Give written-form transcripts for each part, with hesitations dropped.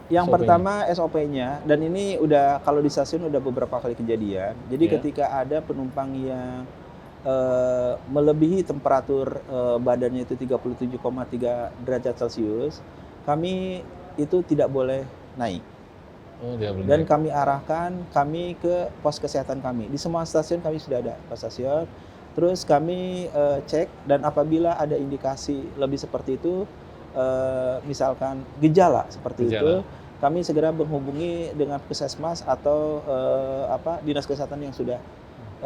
Yang SOP-nya? pertama SOP-nya, dan ini udah kalau di stasiun udah beberapa kali kejadian. Jadi Iya. ketika ada penumpang yang melebihi temperatur badannya itu 37,3 derajat Celcius, kami itu tidak boleh naik. Oh, dia belum Dan naik. kami arahkan kami ke pos kesehatan kami. Di semua stasiun kami sudah ada pos stasiun. Terus kami cek, dan apabila ada indikasi lebih seperti itu, misalkan gejala seperti itu, Gejala. kami segera menghubungi dengan puskesmas atau dinas kesehatan yang sudah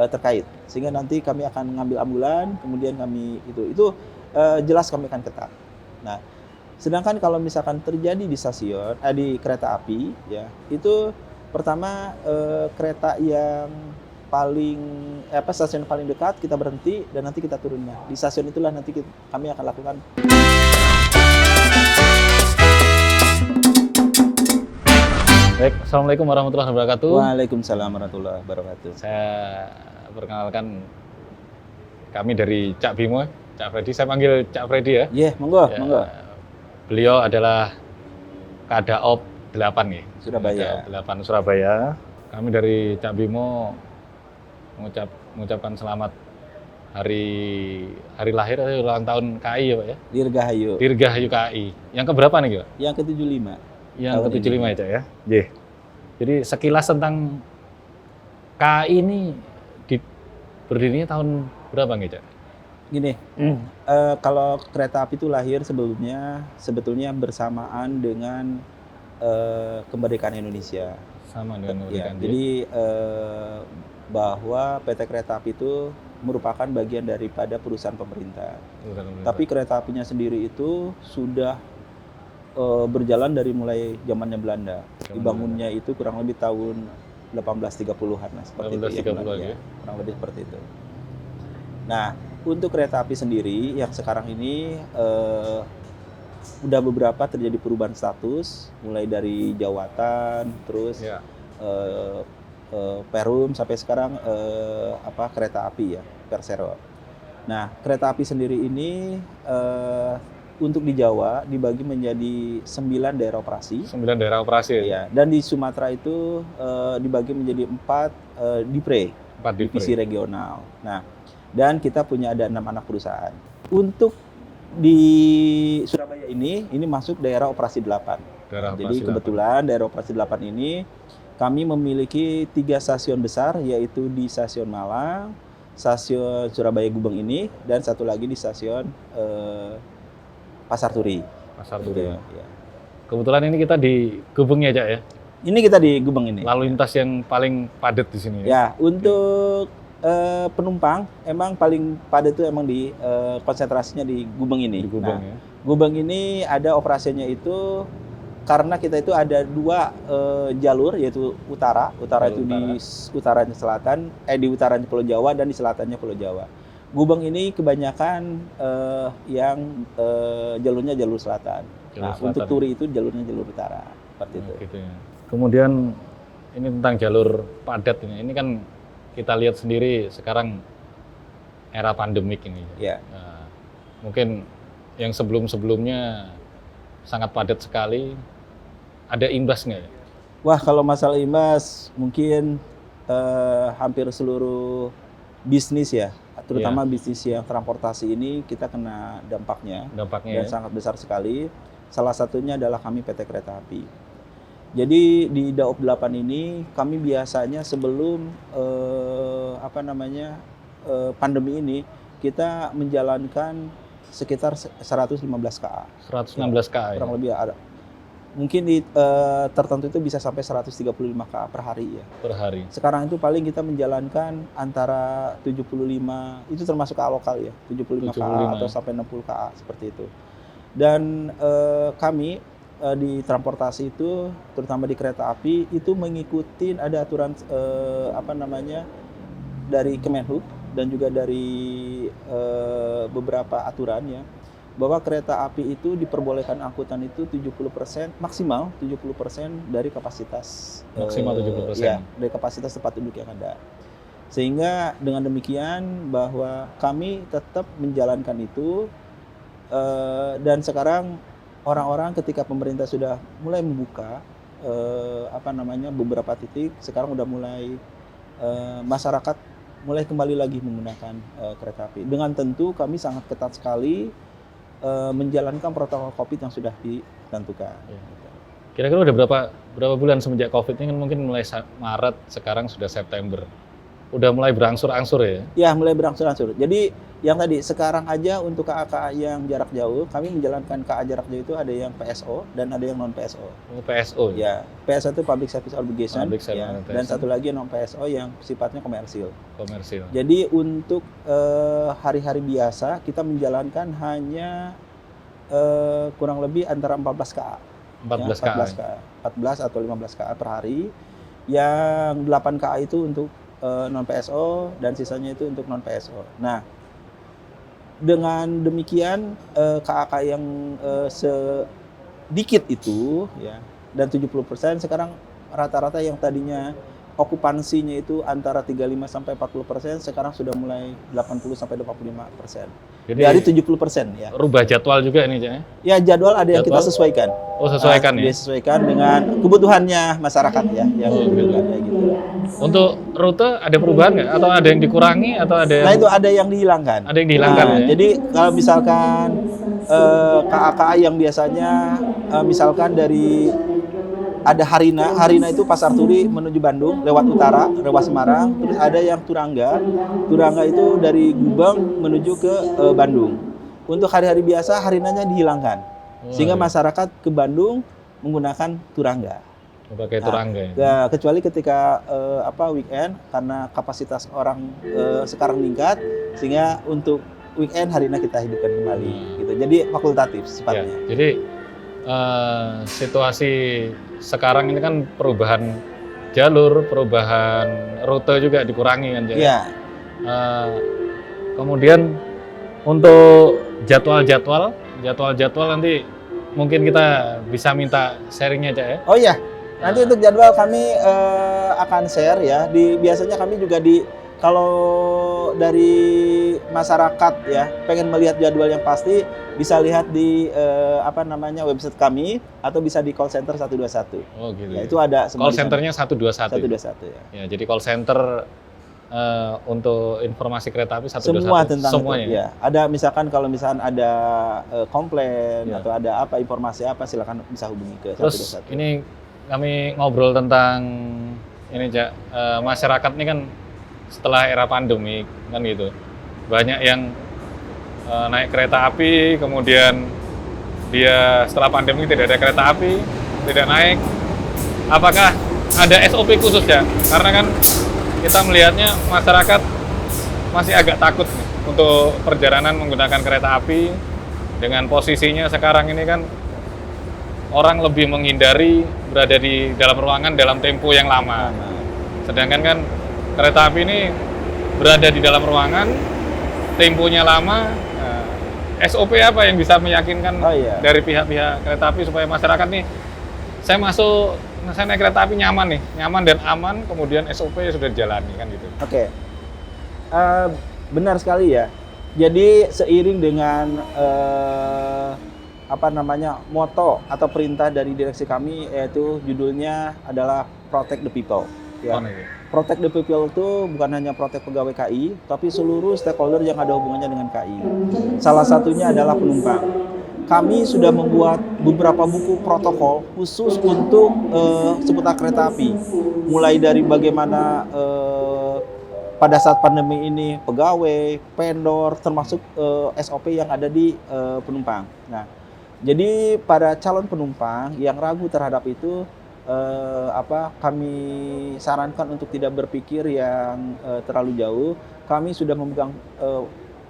terkait, sehingga nanti kami akan mengambil ambulan, kemudian kami itu jelas kami akan ketat. Nah, sedangkan kalau misalkan terjadi di stasiun, di kereta api, ya itu pertama kereta yang paling stasiun paling dekat kita berhenti dan nanti kita turunnya. Di stasiun itulah nanti kami akan lakukan. Baik, Assalamualaikum warahmatullahi wabarakatuh. Waalaikumsalam warahmatullahi wabarakatuh. Saya perkenalkan, kami dari Cak Bimo, Cak Freddy. Saya panggil Cak Freddy ya. Iya, monggo, Ya, monggo. beliau adalah Kadaop 8 nih. Surabaya. Kadaop 8 Surabaya. Kami dari Cak Bimo mengucapkan selamat hari lahir atau ulang tahun KAI ya Pak ya. Dirgahayu. Dirgahayu KAI. Yang keberapa nih Pak? Yang ke-75. Yang Tahun ke-75 ya Cak ya. Iya. Jadi sekilas tentang KAI ini berdirinya tahun berapa nih Cak? Gini, kalau kereta api itu lahir sebetulnya bersamaan dengan kemerdekaan Indonesia. Sama dengan Ya, kemerdekaan. jadi bahwa PT Kereta Api itu merupakan bagian daripada perusahaan pemerintah. Tapi kereta apinya sendiri itu sudah berjalan dari mulai zamannya Belanda. Dibangunnya itu kurang lebih tahun 1830-an lah, seperti itu 1830 ya. Kurang lebih seperti itu. Nah, untuk kereta api sendiri yang sekarang ini udah beberapa terjadi perubahan status, mulai dari jawatan, terus Ya. perum, sampai sekarang kereta api ya, Persero. Nah, kereta api sendiri ini untuk di Jawa dibagi menjadi 9 daerah operasi. 9 daerah operasi ya. Ya, dan di Sumatera itu dibagi menjadi 4 dipre, 4 divisi regional. Nah, dan kita punya ada 6 anak perusahaan. Untuk di Surabaya ini masuk daerah operasi 8. Jadi kebetulan daerah operasi 8 ini kami memiliki 3 stasiun besar, yaitu di stasiun Malang, stasiun Surabaya Gubeng ini, dan satu lagi di stasiun Pasar Turi. Pasar Turi. Ya. Kebetulan ini kita di Gubeng ya Cak ya. Ini kita di Gubeng ini. Lalu lintas yang paling padat di sini. Ya, untuk penumpang emang paling padat itu emang di konsentrasinya di Gubeng ini. Di Gubeng ya. Gubeng ini ada operasinya itu karena kita itu ada 2 jalur, yaitu utara itu di utaranya selatan, di utaranya Pulau Jawa dan di selatannya Pulau Jawa. Gubeng ini kebanyakan yang jalurnya jalur selatan. Untuk Turi itu jalurnya jalur utara, seperti itu. Gitu ya. Kemudian ini tentang jalur padat ini. Ini kan kita lihat sendiri sekarang era pandemik ini. Ya. Nah, mungkin yang sebelum-sebelumnya sangat padat sekali. Ada imbas nggak ya? Wah, kalau masalah imbas mungkin hampir seluruh bisnis ya, terutama bisnis yang transportasi ini kita kena dampaknya dan sangat besar sekali. Salah satunya adalah kami PT Kereta Api. Jadi di Daop 8 ini kami biasanya sebelum pandemi ini kita menjalankan sekitar 115 KA. 116 KA. Kurang lebih ada. Mungkin di tertentu itu bisa sampai 135 KA per hari ya. Per hari. Sekarang itu paling kita menjalankan antara 75, itu termasuk KA lokal ya, 75 KA atau sampai 60 KA seperti itu. Dan kami di transportasi itu, terutama di kereta api itu mengikuti ada aturan dari Kemenhub dan juga dari beberapa aturan ya, bahwa kereta api itu diperbolehkan angkutan itu 70%, maksimal 70% dari kapasitas. Maksimal 70%. Ya, dari kapasitas tempat duduk yang ada. Sehingga dengan demikian bahwa kami tetap menjalankan itu, dan sekarang orang-orang ketika pemerintah sudah mulai membuka beberapa titik, sekarang udah mulai masyarakat mulai kembali lagi menggunakan kereta api. Dengan tentu kami sangat ketat sekali menjalankan protokol COVID yang sudah ditentukan. Kira-kira udah berapa bulan semenjak COVID ini kan mungkin mulai Maret, sekarang sudah September. Udah mulai berangsur-angsur ya? Ya, mulai berangsur-angsur. Jadi yang tadi sekarang aja untuk KA-KA yang jarak jauh, kami menjalankan KA jarak jauh itu ada yang PSO dan ada yang non PSO. Oh, PSO. Ya, PSO itu Public Service Obligation. Public Service Ya, Obligation. dan satu lagi non PSO yang sifatnya komersil. Komersil. Jadi untuk hari-hari biasa kita menjalankan hanya kurang lebih antara 14 KA. 14 ya, KA. 14 atau 15 KA per hari. Yang 8 KA itu untuk non PSO dan sisanya itu untuk non PSO. Nah, dengan demikian KA yang sedikit itu ya dan 70% sekarang rata-rata yang tadinya okupansinya itu antara 35 sampai 40%, sekarang sudah mulai 80 sampai 25%. Jadi Dari 70% ya. rubah jadwal juga ini, Cak, ya? Ya, jadwal ada yang kita Jadwal? sesuaikan. Oh, sesuaikan ya? Disesuaikan dengan kebutuhannya masyarakat ya yang dibutuhkan kayak gitu. Untuk rute ada perubahan nggak? Atau ada yang dikurangi? Atau ada yang... Nah, itu ada yang dihilangkan. Ada yang dihilangkan ya? Jadi kalau misalkan KA-KA yang biasanya misalkan dari ada Harina itu Pasar Turi menuju Bandung lewat utara, lewat Semarang. Terus ada yang Turangga itu dari Gubeng menuju ke Bandung. Untuk hari-hari biasa Harinanya dihilangkan, sehingga masyarakat ke Bandung menggunakan Turangga. Pakai Turangga ya? Nah, kecuali ketika weekend karena kapasitas orang sekarang meningkat, sehingga untuk weekend Harina kita hidupkan kembali. Gitu. Jadi fakultatif sifatnya. Ya, jadi situasi sekarang ini kan perubahan jalur, perubahan rute juga dikurangi kan, Cak? Iya. Kemudian untuk jadwal nanti mungkin kita bisa minta sharingnya, Cak, ya? Oh iya. Nanti untuk jadwal kami akan share ya. Biasanya kami juga kalau dari masyarakat ya pengen melihat jadwal yang pasti bisa lihat di website kami atau bisa di call center 121. Oh gitu. Ya, itu ada semua. Call centernya 121. 121 ya. Ya, jadi call center untuk informasi kereta api 121. Semua tentang semuanya. itu. Ya. Ada misalkan ada komplain Ya. atau ada informasi apa silakan bisa hubungi ke 121. Terus ini kami ngobrol tentang ini, Cak, masyarakat ini kan setelah era pandemi kan gitu, banyak yang naik kereta api, kemudian dia setelah pandemi tidak ada kereta api, tidak naik. Apakah ada SOP khusus, ya? Karena kan kita melihatnya masyarakat masih agak takut nih untuk perjalanan menggunakan kereta api. Dengan posisinya sekarang ini kan orang lebih menghindari berada di dalam ruangan dalam tempo yang lama. Sedangkan kan kereta api ini berada di dalam ruangan, temponya lama. SOP apa yang bisa meyakinkan dari pihak-pihak kereta api supaya masyarakat nih, saya naik kereta api nyaman dan aman, kemudian SOP sudah dijalani kan gitu. Oke. Benar sekali ya. Jadi seiring dengan moto atau perintah dari direksi kami, yaitu judulnya adalah Protect the People. Ya. Protect the People itu bukan hanya protect pegawai KAI, tapi seluruh stakeholder yang ada hubungannya dengan KAI. Salah satunya adalah penumpang. Kami sudah membuat beberapa buku protokol khusus untuk seputar kereta api. Mulai dari bagaimana pada saat pandemi ini pegawai, vendor, termasuk SOP yang ada di penumpang. Nah, jadi pada calon penumpang yang ragu terhadap itu, kami sarankan untuk tidak berpikir yang terlalu jauh. Kami sudah memegang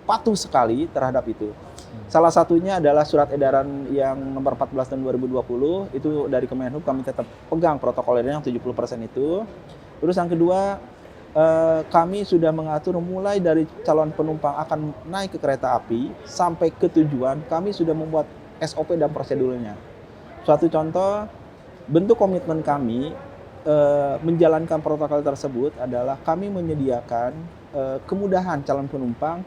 patuh sekali terhadap itu. Salah satunya adalah surat edaran yang nomor 14 tahun 2020, itu dari Kemenhub, kami tetap pegang protokolnya yang 70% itu. Terus yang kedua, kami sudah mengatur mulai dari calon penumpang akan naik ke kereta api sampai ke tujuan, kami sudah membuat SOP dan prosedurnya. Suatu contoh, bentuk komitmen kami menjalankan protokol tersebut adalah kami menyediakan kemudahan calon penumpang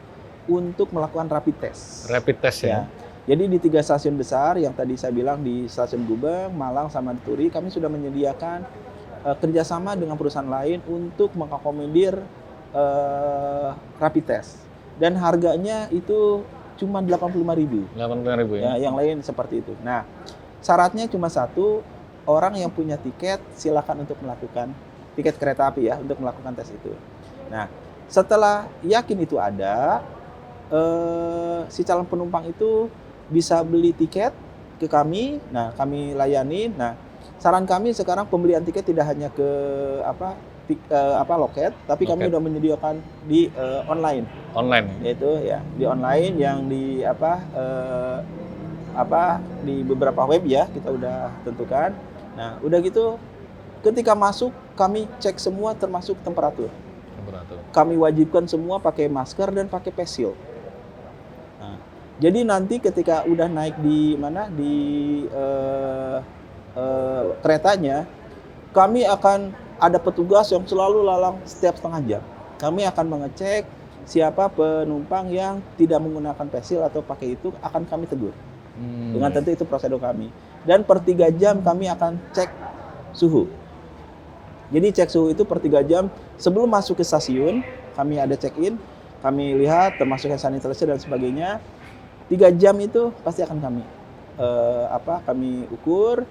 untuk melakukan rapid test. Rapid test ya? Jadi di 3 stasiun besar yang tadi saya bilang di Stasiun Gubeng, Malang, sama di Turi, kami sudah menyediakan kerjasama dengan perusahaan lain untuk mengakomodir rapid test. Dan harganya itu cuma 85.000. 85.000 ya. Ya, yang lain seperti itu. Nah, syaratnya cuma satu, orang yang punya tiket silakan untuk melakukan tiket kereta api ya, untuk melakukan tes itu. Nah, setelah yakin itu ada, si calon penumpang itu bisa beli tiket ke kami. Nah, kami layani. Nah, saran kami sekarang pembelian tiket tidak hanya ke loket, tapi kami Loket. sudah menyediakan di online. Online. Yaitu ya di online yang di di beberapa web ya kita udah tentukan. Nah, udah gitu ketika masuk kami cek semua termasuk temperatur. Kami wajibkan semua pakai masker dan pakai face shield. Nah, jadi nanti ketika udah naik di keretanya, kami akan ada petugas yang selalu lalang setiap setengah jam. Kami akan mengecek siapa penumpang yang tidak menggunakan face shield atau pakai itu akan kami tegur. Dengan tentu itu prosedur kami. Dan per 3 jam kami akan cek suhu. Jadi cek suhu itu per 3 jam sebelum masuk ke stasiun, kami ada check-in, kami lihat termasuk hand sanitizer dan sebagainya. 3 jam itu pasti akan kami ukur,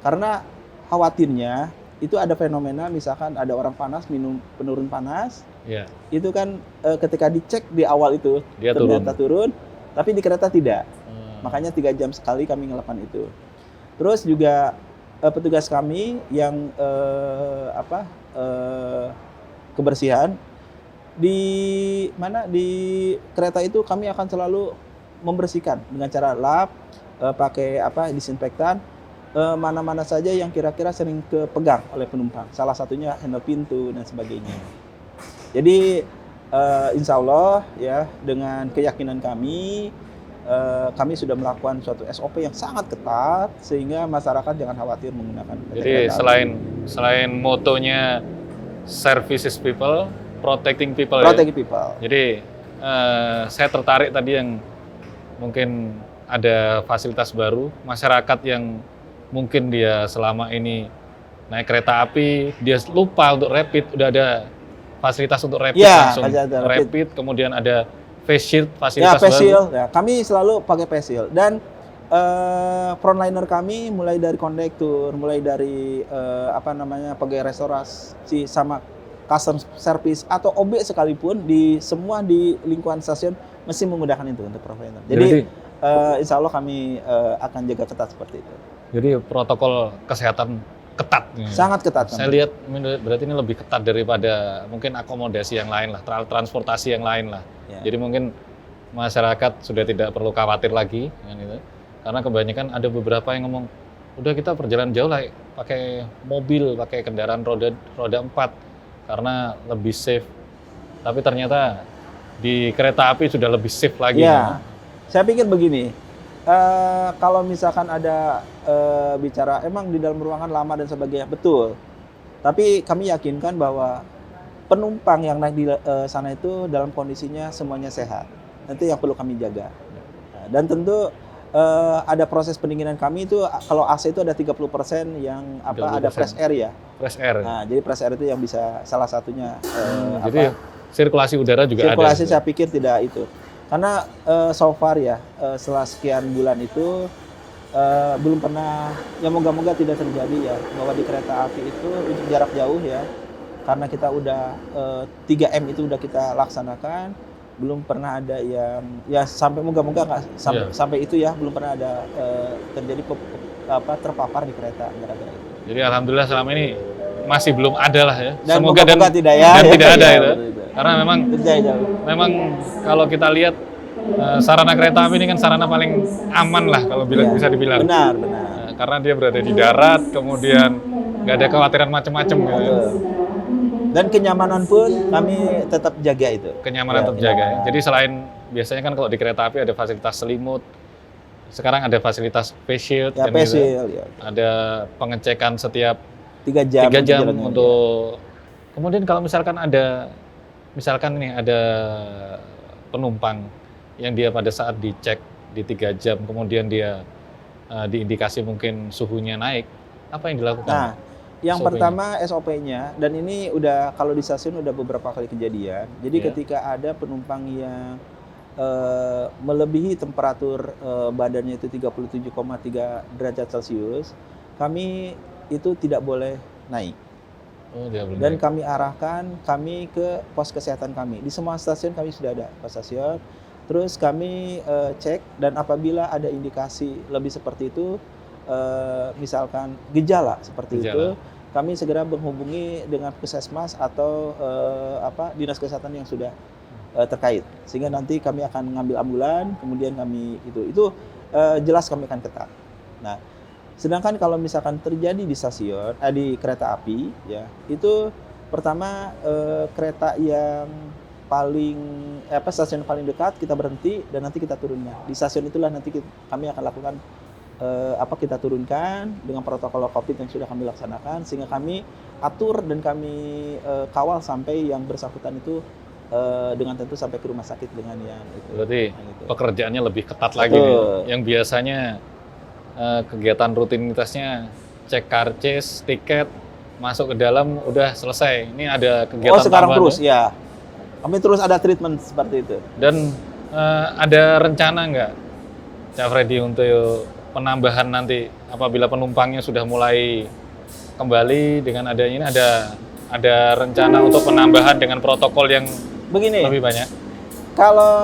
karena khawatirnya itu ada fenomena misalkan ada orang panas minum penurun panas. Iya. Itu kan ketika dicek di awal itu Dia ternyata turun, tapi di kereta tidak. Makanya 3 jam sekali kami ngelakukan itu. Terus juga petugas kami yang kebersihan di kereta itu kami akan selalu membersihkan dengan cara lap, pakai disinfektan, mana-mana saja yang kira-kira sering kepegang oleh penumpang. Salah satunya handle pintu dan sebagainya. Jadi insya Allah ya dengan keyakinan kami sudah melakukan suatu SOP yang sangat ketat sehingga masyarakat jangan khawatir menggunakan kereta Jadi api. selain motonya services people, protecting people. Protecting people. Jadi saya tertarik tadi yang mungkin ada fasilitas baru, masyarakat yang mungkin dia selama ini naik kereta api, dia lupa untuk rapid, udah ada fasilitas untuk rapid Ya, langsung ada rapid, kemudian ada face shield Ya, fasilitas face baru. shield. Ya, kami selalu pakai face shield. Dan frontliner kami mulai dari kondektur, mulai dari pegawai restorasi sama customer service atau OB sekalipun semua di lingkungan stasiun mesti menggunakan itu untuk frontliner. Jadi insya Allah kami akan jaga ketat seperti itu. Jadi protokol kesehatan ketat. Sangat ketat. Saya lihat berarti ini lebih ketat daripada mungkin akomodasi yang lain lah, transportasi yang lain lah. Ya. Jadi mungkin masyarakat sudah tidak perlu khawatir lagi kan itu. Karena kebanyakan ada beberapa yang ngomong, udah kita perjalanan jauh lah pakai mobil, pakai kendaraan roda 4 karena lebih safe. Tapi ternyata di kereta api sudah lebih safe lagi. Ya, saya pikir begini, kalau misalkan ada bicara emang di dalam ruangan lama dan sebagainya, betul. Tapi kami yakinkan bahwa penumpang yang naik di sana itu dalam kondisinya semuanya sehat. Itu yang perlu kami jaga. Dan tentu ada proses pendinginan kami itu, kalau AC itu ada 30% yang 30%. ada fresh air ya. Fresh air. Nah, jadi fresh air itu yang bisa salah satunya jadi sirkulasi udara juga sirkulasi ada. saya pikir tidak itu. Karena so far ya setelah sekian bulan itu belum pernah, ya moga-moga tidak terjadi ya bahwa di kereta api itu untuk jarak jauh ya, karena kita udah 3M itu udah kita laksanakan, belum pernah ada yang ya sampai moga-moga nggak sampai itu ya, belum pernah ada terjadi terpapar di kereta gara-gara itu. Jadi alhamdulillah selama ini masih belum ada lah ya. Dan Semoga moga-moga tidak ya. dan tidak ada ya, itu. Karena memang kalau kita lihat sarana kereta api ini kan sarana paling aman lah kalau bisa dibilang. Benar. Karena dia berada di darat, kemudian nggak ada kekhawatiran macam-macam gitu. Dan kenyamanan pun kami tetap jaga itu. Kenyamanan terjaga. Ya. Jadi selain biasanya kan kalau di kereta api ada fasilitas selimut, sekarang ada fasilitas face shield, ya, face shield ya. Ada pengecekan setiap 3 jam untuk. Kemudian kalau misalkan ada penumpang yang dia pada saat dicek di 3 jam kemudian dia diindikasi mungkin suhunya naik, apa yang dilakukan? Nah, yang SOP-nya? pertama SOP-nya, dan ini udah kalau di stasiun udah beberapa kali kejadian. Jadi Iya. ketika ada penumpang yang melebihi temperatur badannya itu 37,3 derajat Celcius, kami itu tidak boleh naik. Oh, dia belum Dan naik. kami arahkan kami ke pos kesehatan kami. Di semua stasiun kami sudah ada pos stasiun. Terus kami cek, dan apabila ada indikasi lebih seperti itu, misalkan gejala seperti itu, kami segera menghubungi dengan puskesmas atau dinas kesehatan yang sudah terkait, sehingga nanti kami akan mengambil ambulan, kemudian kami itu jelas kami akan ketat. Nah, sedangkan kalau misalkan terjadi di stasiun, di kereta api, ya itu pertama kereta yang paling stasiun paling dekat kita berhenti dan nanti kita turunnya. Di stasiun itulah nanti kami akan lakukan kita turunkan dengan protokol COVID yang sudah kami laksanakan, sehingga kami atur dan kami kawal sampai yang bersangkutan itu dengan tentu sampai ke rumah sakit dengan yang itu. Berarti gitu. pekerjaannya lebih ketat lagi nih. Yang biasanya kegiatan rutinitasnya cek karcis, tiket, masuk ke dalam udah selesai. Ini ada kegiatan sekarang tambahan terus ya. Kami terus ada treatment seperti itu. Dan ada rencana nggak, Cak Freddy, untuk penambahan nanti apabila penumpangnya sudah mulai kembali dengan adanya ini, ada rencana untuk penambahan dengan protokol yang Begini, lebih banyak? kalau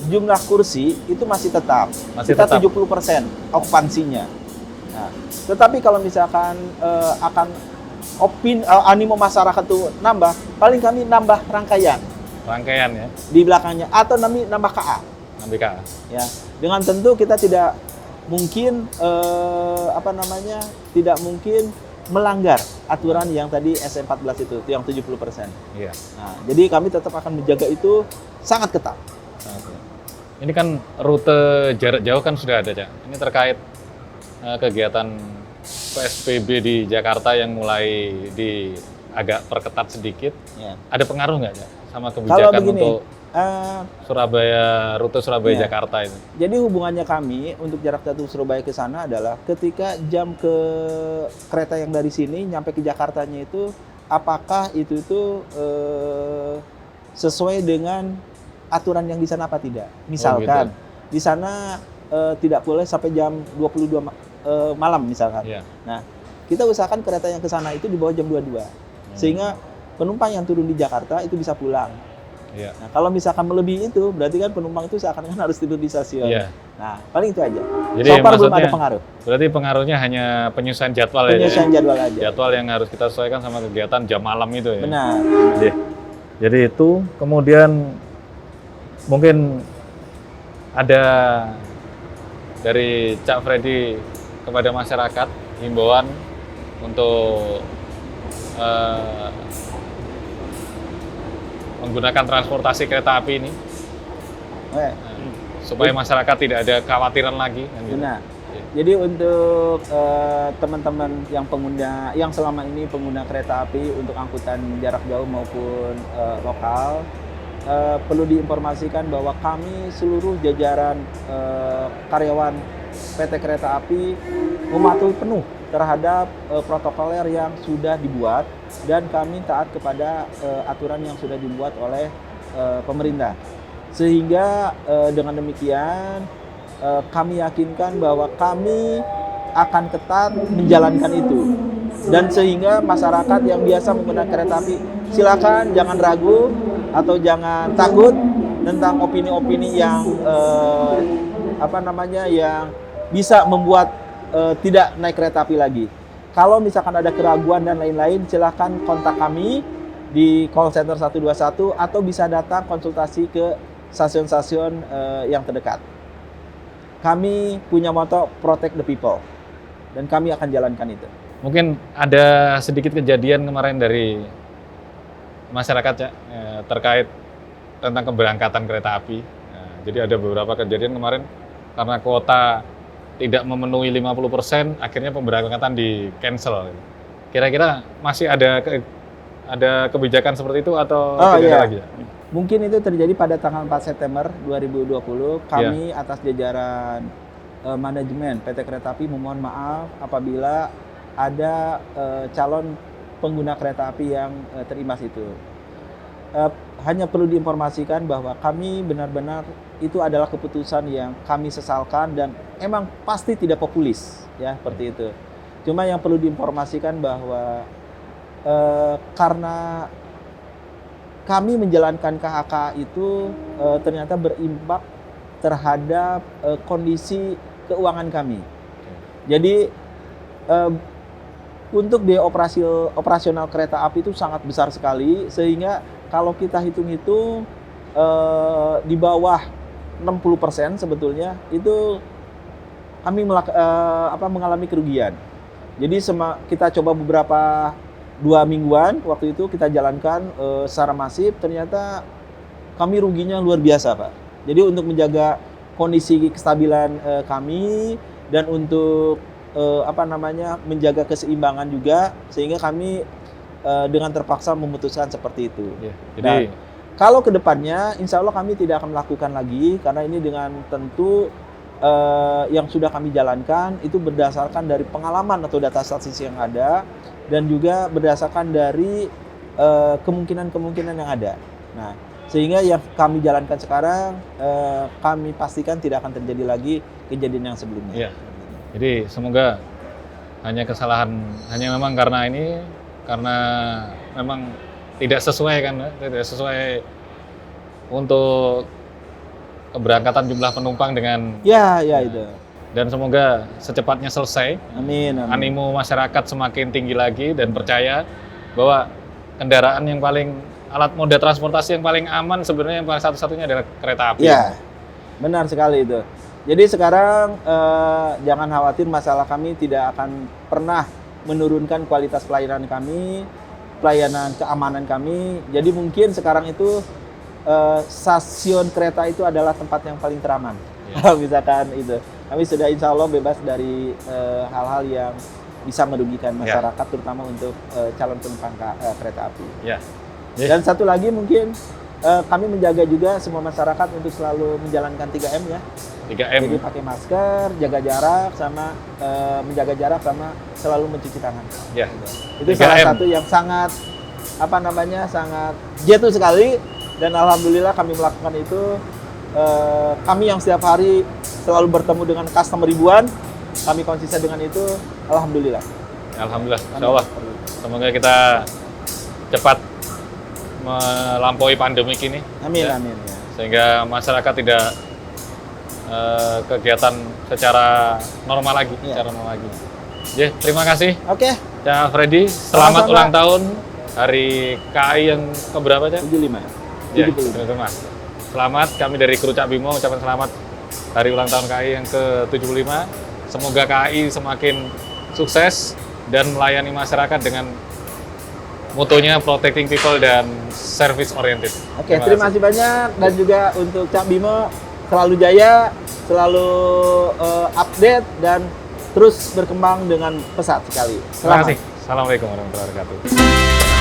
jumlah kursi itu masih tetap. Masih kita tetap. 70% okupansinya. Nah, tetapi kalau misalkan akan animo masyarakat itu nambah, paling kami nambah rangkaian Rangkaian ya, di belakangnya atau nambah KA. nanti Kak. Ya, dengan tentu kita tidak mungkin tidak mungkin melanggar aturan yang tadi SM14 itu yang 70%. Iya. Nah, jadi kami tetap akan menjaga itu sangat ketat. Oke. Ini kan rute jarak jauh kan sudah ada, Cak. Ini terkait kegiatan PSBB di Jakarta yang mulai agak perketat sedikit. Ya. Ada pengaruh nggak, Cak, sama Kalau kebijakan begini, untuk rute Surabaya Ya. Jakarta itu? jadi hubungannya kami untuk jarak jauh Surabaya ke sana adalah ketika jam ke kereta yang dari sini nyampe ke Jakartanya itu, apakah itu sesuai dengan aturan yang di sana apa tidak? Misalkan di sana tidak boleh sampai jam 22 malam misalkan. Iya. Nah, kita usahakan kereta yang ke sana itu di bawah jam 22. Sehingga penumpang yang turun di Jakarta itu bisa pulang. Iya. Nah, kalau misalkan melebihi itu, berarti kan penumpang itu seakan-akan harus tidur di stasiun. Iya. Nah, paling itu aja. Jadi So far belum maksudnya, ada pengaruh. berarti pengaruhnya hanya penyesuaian jadwal ya? Penyelesaian jadwal aja. Jadwal yang harus kita sesuaikan sama kegiatan jam malam itu ya? Benar. Jadi itu, kemudian mungkin ada dari Cak Freddy kepada masyarakat himbauan untuk menggunakan transportasi kereta api ini, supaya masyarakat tidak ada kekhawatiran lagi. Kan gitu. Benar. Jadi untuk teman-teman yang selama ini pengguna kereta api untuk angkutan jarak jauh maupun lokal, perlu diinformasikan bahwa kami seluruh jajaran karyawan PT Kereta Api mematuhi penuh terhadap protokoler yang sudah dibuat, dan kami taat kepada aturan yang sudah dibuat oleh pemerintah. Sehingga dengan demikian kami yakinkan bahwa kami akan ketat menjalankan itu. Dan sehingga masyarakat yang biasa menggunakan kereta api, silakan jangan ragu atau jangan takut tentang opini-opini yang yang bisa membuat tidak naik kereta api lagi. Kalau misalkan ada keraguan dan lain-lain, silakan kontak kami di call center 121 atau bisa datang konsultasi ke stasiun-stasiun yang terdekat. Kami punya moto Protect the People, dan kami akan jalankan itu. Mungkin ada sedikit kejadian kemarin dari masyarakat ya, terkait tentang keberangkatan kereta api. Jadi ada beberapa kejadian kemarin karena kuota tidak memenuhi 50%, akhirnya pemberangkatan di cancel. Kira-kira masih ada kebijakan seperti itu atau tidak ada lagi? Mungkin itu terjadi pada tanggal 4 September 2020. Kami atas jajaran manajemen PT Kereta Api memohon maaf apabila ada calon pengguna kereta api yang terimbas itu. Hanya perlu diinformasikan bahwa kami benar-benar itu adalah keputusan yang kami sesalkan dan emang pasti tidak populis, ya seperti itu. Cuma yang perlu diinformasikan bahwa karena kami menjalankan KHK itu ternyata berimpak terhadap kondisi keuangan kami. Jadi untuk biaya operasional kereta api itu sangat besar sekali, sehingga kalau kita hitung-hitung di bawah 60% sebetulnya itu kami mengalami kerugian. Jadi kita coba beberapa 2 mingguan waktu itu kita jalankan secara masif, ternyata kami ruginya luar biasa, Pak. Jadi untuk menjaga kondisi kestabilan kami dan untuk menjaga keseimbangan juga, sehingga kami dengan terpaksa memutuskan seperti itu. Ya, jadi kalau kedepannya, insya Allah kami tidak akan melakukan lagi, karena ini dengan tentu yang sudah kami jalankan itu berdasarkan dari pengalaman atau data statistik yang ada, dan juga berdasarkan dari kemungkinan-kemungkinan yang ada. Nah, sehingga yang kami jalankan sekarang, kami pastikan tidak akan terjadi lagi kejadian yang sebelumnya. Ya. Jadi semoga hanya memang karena memang tidak sesuai tidak sesuai untuk keberangkatan jumlah penumpang dengan itu. Dan semoga secepatnya selesai. Amin. Animo masyarakat semakin tinggi lagi dan percaya bahwa kendaraan yang alat moda transportasi yang paling aman sebenarnya yang paling satu-satunya adalah kereta api. Ya, benar sekali itu. Jadi sekarang jangan khawatir, masalah kami tidak akan pernah menurunkan kualitas pelayanan kami, pelayanan keamanan kami. Jadi mungkin sekarang itu stasiun kereta itu adalah tempat yang paling teraman. Kalau misalkan itu, kami sudah insya Allah bebas dari hal-hal yang bisa merugikan masyarakat, terutama untuk calon penumpang kereta api. Dan satu lagi mungkin kami menjaga juga semua masyarakat untuk selalu menjalankan 3M ya. 3M. Jadi pakai masker, jaga jarak, sama menjaga jarak, sama selalu mencuci tangan. Ya. Itu 3M. salah satu yang sangat sangat jitu sekali, dan alhamdulillah kami melakukan itu. Kami yang setiap hari selalu bertemu dengan customer ribuan, kami konsisten dengan itu, alhamdulillah. Alhamdulillah, insya Allah. Semoga kita cepat melampaui pandemi ini. Amin, ya. amin. Ya. Sehingga masyarakat tidak kegiatan secara normal lagi. Ya, terima kasih. Oke. Cak Freddy, selamat Sama-sama. ulang tahun hari KAI yang keberapa, Cak? 75. Ya, 75. Selamat, kami dari kru Cak Bimo ucapkan selamat hari ulang tahun KAI yang ke-75. Semoga KAI semakin sukses dan melayani masyarakat dengan motonya protecting people dan service oriented. Oke, terima kasih banyak, dan juga untuk Cak Bimo selalu jaya, selalu update dan terus berkembang dengan pesat sekali. Terima kasih. Assalamualaikum warahmatullahi wabarakatuh.